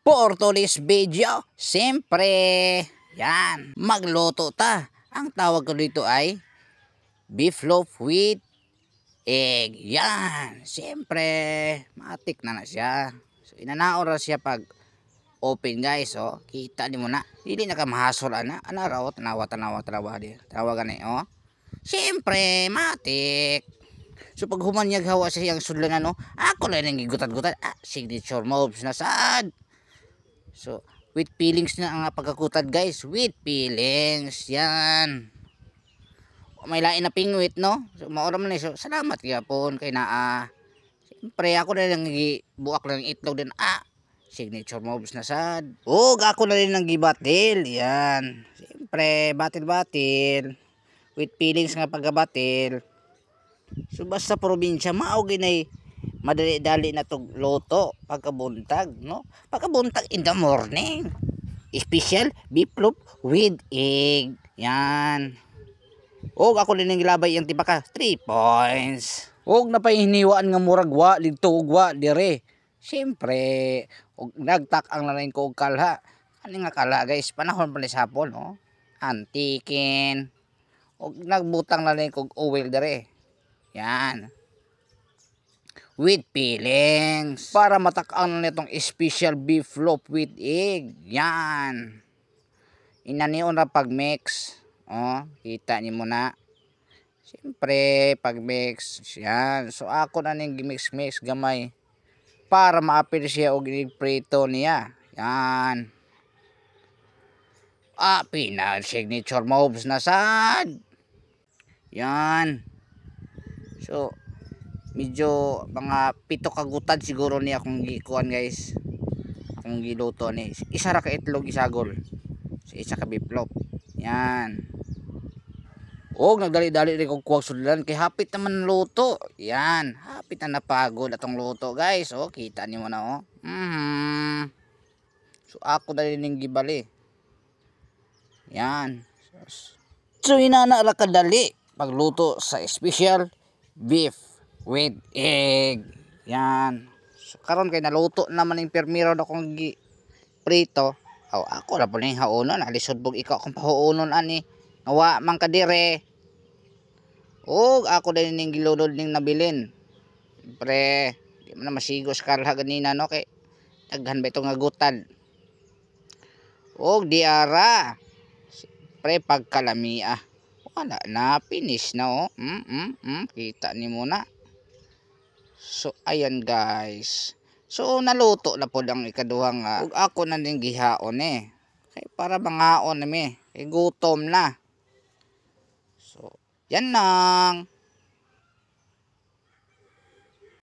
For today's video, siyempre, yan, magluto ta. Ang tawag ko dito ay beef loaf with egg. Yan, siyempre, matik na siya. So, inanaon ra siya pag open guys, oh. Kita di mo na. Hindi na ka mahasol, ana. Ana raw, tanawa. Tawagan eh, oh. Siyempre, matik. So pag humanyag hawa sa siyang sudlan ano, ako lang nang gigutat-gutat. Signature moves na sad. So, with feelings na ang pagkakutad guys. With feelings. Yan. May lain na pingwit no. So, maoram na so, salamat gyapon kay naa. Siyempre ako na lang buak lang itlog din. Signature moves na sad. Ako na rin nang gibatil. Yan. Siyempre, batil-batil. With feelings nga pagkabatil. So basta probinsya mao ginay madali-dali na tog loto pagkabuntag no, pagkabuntag in the morning, special beef loaf with egg. Yan, ako din gilabay yung tipaka 3 points. Napahiniwaan nga murag wa ligto ugwa dire. Siyempre nagtak ang nanayin ko og kalha. Ano nga kalha guys, panahon pa ni sapon no, antikin nagbutang na rin kog oil dire. Yan, with feelings para matakang nitong special beef loaf with egg. Yan, inanion na pag mix, kita niyo muna. Siyempre pag mix yan, so ako na ning gimix gamay para maapil siya og prito niya. Yan, pinal signature moves na sad. Yan, so medyo mga 7 kagutad siguro ni akong gikuan guys, akong giluto ni isa ra ka itlog isagol sa isa ka beef loaf. Yan, nagdali-dali rin kong kuwag sudlan kay hapit naman luto. Yan, hapit na napagod atong luto guys. Kita niyo na so ako dali ning gibali. Yan, so inana ra kadali pagluto sa special beef with egg. Yan, so karon kay naluto naman yung permiro na kong prito. Ako na po na yung haunon. Alisod bog ikaw akong pahuunon ani nawa man kadire. Ako din yung gilunod ning nabilin. Siyempre di mo na masigos karha ganina no, kay daghan ba itong agutad. Di ara siyempre pagkalamia wala na, finish na kita ni muna. So ayan guys, so naluto na po lang ikaduhang ako na din gihaon kay para mangaon nami kay gutom na. So yan lang.